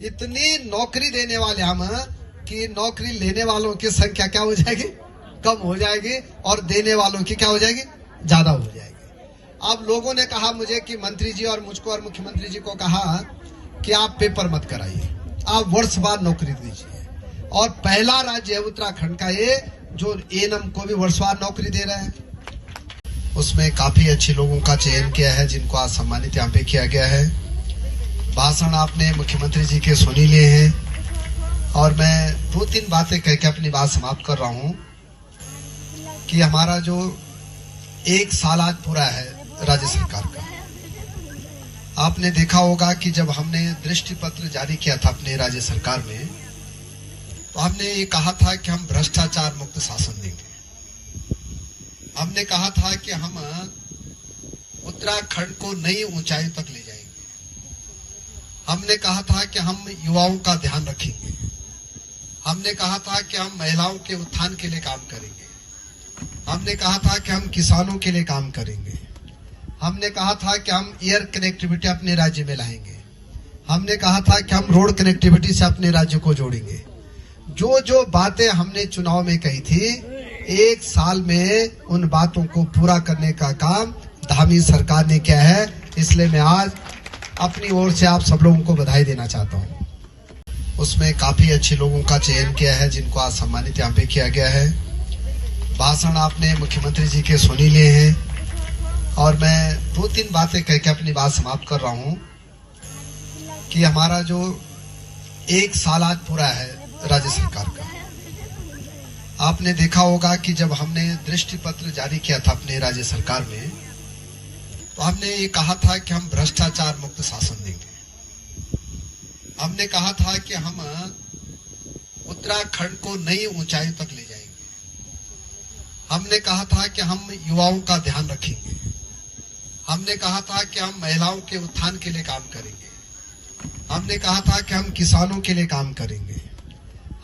इतनी नौकरी देने वाले हम कि नौकरी लेने वालों की संख्या क्या हो जाएगी, कम हो जाएगी, और देने वालों की क्या हो जाएगी, ज्यादा हो जाएगी। अब लोगों ने कहा मुझे कि मंत्री जी और मुझको और मुख्यमंत्री जी को कहा कि आप पेपर मत कराइए, आप वर्षवार नौकरी दीजिए। और पहला राज्य है उत्तराखंड का ये जो एएनएम को भी वर्षवार नौकरी दे रहा है। उसमें काफी अच्छे लोगों का चयन किया है जिनको आज सम्मानित यहाँ पे किया गया है। भाषण आपने मुख्यमंत्री जी के सुन ही लिए हैं और मैं 2-3 बातें कह के अपनी बात समाप्त कर रहा हूँ कि हमारा जो 1 साल आज पूरा है राज्य सरकार का, आपने देखा होगा कि जब हमने दृष्टि पत्र जारी किया था अपने राज्य सरकार में, तो हमने ये कहा था कि हम भ्रष्टाचार मुक्त शासन देंगे। हमने कहा था कि हम उत्तराखंड को नई ऊंचाई तक ले जाएंगे। हमने कहा था कि हम युवाओं का ध्यान रखेंगे। हमने कहा था कि हम महिलाओं के उत्थान के लिए काम करेंगे। हमने कहा था कि हम किसानों के लिए काम करेंगे। हमने कहा था कि हम एयर कनेक्टिविटी अपने राज्य में लाएंगे। हमने कहा था कि हम रोड कनेक्टिविटी से अपने राज्य को जोड़ेंगे। जो जो बातें हमने चुनाव में कही थी, 1 साल में उन बातों को पूरा करने का काम धामी सरकार ने किया है। इसलिए मैं आज अपनी ओर से आप सब लोगों को बधाई देना चाहता हूँ। उसमें काफी अच्छे लोगों का चयन किया है जिनको आज सम्मानित यहाँ पे किया गया है। भाषण आपने मुख्यमंत्री जी के सुन ही लिए हैं और मैं 2-3 बातें कह के अपनी बात समाप्त कर रहा हूँ कि हमारा जो 1 साल आज पूरा है राज्य सरकार का, आपने देखा होगा कि जब हमने दृष्टि पत्र जारी किया था अपने राज्य सरकार में, तो हमने ये कहा था कि हम भ्रष्टाचार मुक्त शासन देंगे। हमने कहा था कि हम उत्तराखंड को नई ऊंचाई तक ले जाएंगे। हमने कहा था कि हम युवाओं का ध्यान रखेंगे। हमने कहा था कि हम महिलाओं के उत्थान के लिए काम करेंगे। हमने कहा था कि हम किसानों के लिए काम करेंगे।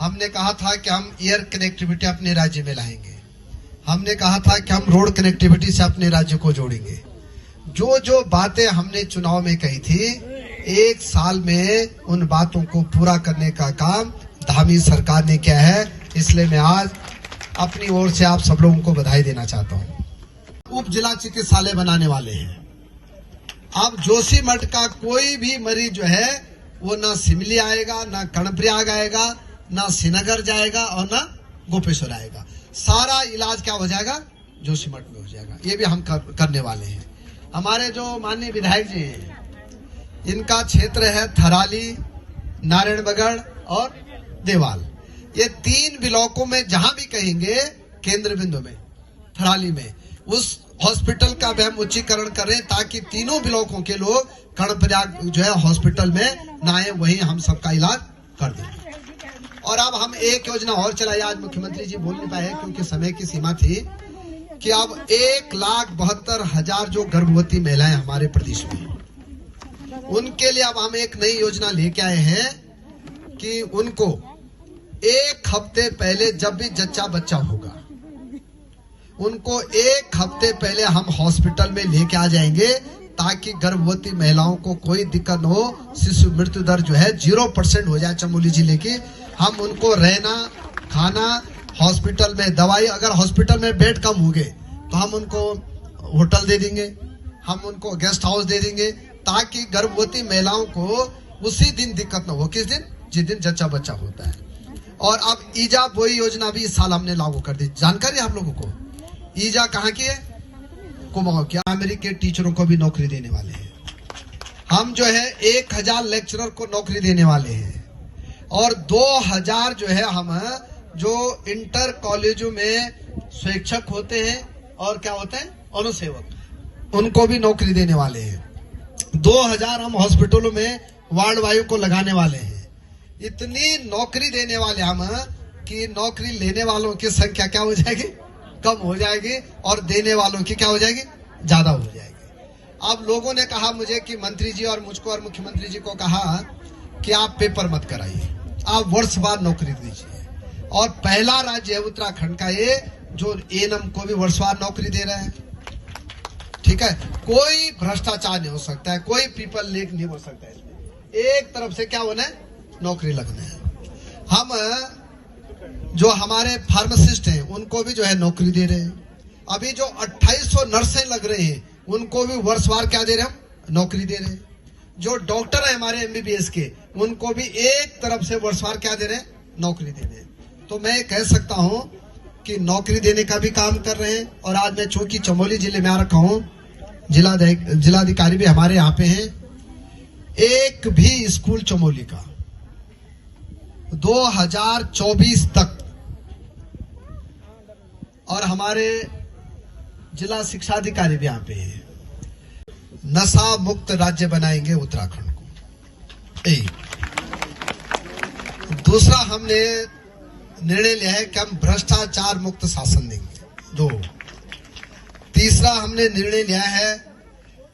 हमने कहा था कि हम एयर कनेक्टिविटी अपने राज्य में लाएंगे। हमने कहा था कि हम रोड कनेक्टिविटी से अपने राज्य को जोड़ेंगे। जो जो बातें हमने चुनाव में कही थी, 1 साल में उन बातों को पूरा करने का काम धामी सरकार ने किया है। इसलिए मैं आज अपनी ओर से आप सब लोगों को बधाई देना चाहता हूँ। उप जिला चिकित्सालय बनाने वाले हैं। अब जोशीमठ का कोई भी मरीज जो है वो ना सिमली आएगा, ना कर्णप्रयाग आएगा, ना श्रीनगर जाएगा और ना गोपेश्वर आएगा। सारा इलाज क्या हो जाएगा, जोशीमठ में हो जाएगा। ये भी हम करने वाले हैं। हमारे जो माननीय विधायक जी हैं, इनका क्षेत्र है थराली, नारायणबगड़ और देवाल। ये 3 ब्लॉकों में जहां भी कहेंगे केंद्र बिंदु में, थराली में उस हॉस्पिटल का भी हम उच्चीकरण करें ताकि तीनों ब्लॉकों के लोग कर्णप्रयाग जो है हॉस्पिटल में ना आए, वहीं हम सबका इलाज कर देंगे। और अब हम एक योजना और चलाई, आज मुख्यमंत्री जी बोल नहीं पाए क्योंकि समय की सीमा थी, कि अब 1,72,000 जो गर्भवती महिलाएं हमारे प्रदेश में, उनके लिए अब हम एक नई योजना लेके आए हैं कि उनको 1 हफ्ते पहले जब भी जच्चा बच्चा होगा, उनको 1 हफ्ते पहले हम हॉस्पिटल में लेके आ जाएंगे ताकि गर्भवती महिलाओं को कोई दिक्कत न हो। शिशु मृत्यु दर जो है 0% हो जाए चमोली जिले की। हम उनको रहना, खाना, हॉस्पिटल में दवाई, अगर हॉस्पिटल में बेड कम होंगे तो हम उनको होटल दे देंगे, हम उनको गेस्ट हाउस दे देंगे ताकि गर्भवती महिलाओं को उसी दिन दिक्कत न हो। किस दिन? जिस दिन जच्चा बच्चा होता है। और अब ईजा बोई योजना भी इस साल हमने लागू कर दी। जानकारी है आप लोगों को? ईजा कहाँ की है? कुमाऊं की। अमेरिकी टीचरों को भी नौकरी देने वाले हैं हम। जो है 1,000 लेक्चरर को नौकरी देने वाले हैं और 2,000 जो है हम जो इंटर कॉलेजों में शिक्षक होते हैं और क्या होते हैं, अनुसेवक, उनको भी नौकरी देने वाले हैं। 2,000 हम हॉस्पिटलों में वार्ड वायु को लगाने वाले हैं। इतनी नौकरी देने वाले हम कि नौकरी लेने वालों की संख्या क्या हो जाएगी, कम हो जाएगी, और देने वालों की क्या हो जाएगी, ज्यादा हो जाएगी। अब लोगों ने कहा मुझे कि मंत्री जी और मुझको और मुख्यमंत्री जी को कहा कि आप पेपर मत कराइए, आप वर्षवार नौकरी दीजिए। और पहला राज्य है उत्तराखंड का ये जो एएनएम को भी वर्षवार नौकरी दे रहा है। ठीक है, कोई भ्रष्टाचार नहीं हो सकता है, कोई पीपल लीक नहीं हो सकता है। इसमें एक तरफ से क्या होना है, नौकरी लगने हैं। हम जो हमारे फार्मासिस्ट हैं उनको भी जो है नौकरी दे रहे हैं। अभी जो 2800 नर्सें लग रहे हैं उनको भी वर्षवार क्या दे रहे हैं, नौकरी दे रहे हैं। जो डॉक्टर है हमारे MBBS के, उनको भी एक तरफ से वर्षवार क्या दे रहे हैं, नौकरी दे रहे हैं। तो मैं कह सकता हूं कि नौकरी देने का भी काम कर रहे हैं। और आज मैं चूंकि चमोली जिले में आ रखा हूं, जिलाधिकारी भी हमारे यहाँ पे हैं। एक भी स्कूल चमोली का 2024 तक, और हमारे जिला शिक्षा अधिकारी भी यहाँ पे हैं, नशा मुक्त राज्य बनाएंगे उत्तराखंड को। एक दूसरा हमने निर्णय लिया है कि हम भ्रष्टाचार मुक्त शासन देंगे। 2, तीसरा हमने निर्णय लिया है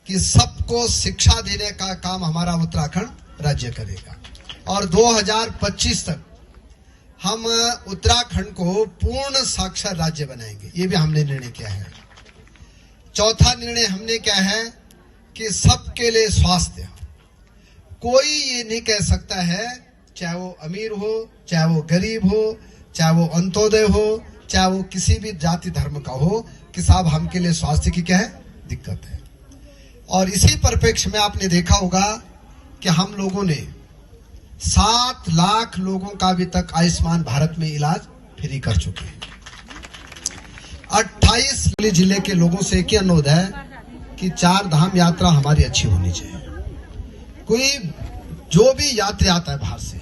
कि सबको शिक्षा देने का काम हमारा उत्तराखंड राज्य करेगा। और 2025 तक हम उत्तराखंड को पूर्ण साक्षर राज्य बनाएंगे, ये भी हमने निर्णय किया है। चौथा निर्णय हमने क्या है कि सबके लिए स्वास्थ्य। कोई ये नहीं कह सकता है, चाहे वो अमीर हो, चाहे वो गरीब हो, चाहे वो अंत्योदय हो, चाहे वो किसी भी जाति धर्म का हो, कि साहब हमके लिए स्वास्थ्य की क्या है, दिक्कत है। और इसी परिप्रेक्ष्य में आपने देखा होगा कि हम लोगों ने 7 लाख लोगों का अभी तक आयुष्मान भारत में इलाज फ्री कर चुके हैं। 28 जिले के लोगों से एक ही अनुरोध है कि 4 धाम यात्रा हमारी अच्छी होनी चाहिए। कोई जो भी यात्री आता है बाहर से,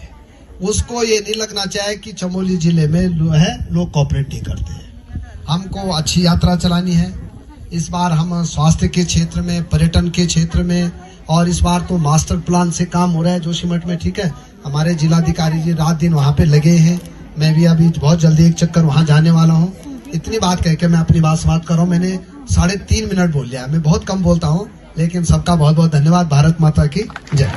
उसको ये नहीं लगना चाहिए कि चमोली जिले में लोग कॉपरेट नहीं करते हैं। हमको अच्छी यात्रा चलानी है। इस बार हम स्वास्थ्य के क्षेत्र में, पर्यटन के क्षेत्र में, और इस बार तो मास्टर प्लान से काम हो रहा है जोशीमठ में, ठीक है। हमारे जिलाधिकारी जी रात दिन वहां पे लगे हैं। मैं भी अभी बहुत जल्दी एक चक्कर वहां जाने वाला हूं। इतनी बात कह के मैं अपनी बात समाप्त कर रहा हूं। मैंने 3.5 मिनट बोल लिया। मैं बहुत कम बोलता हूं, लेकिन सबका बहुत बहुत धन्यवाद। भारत माता की जय।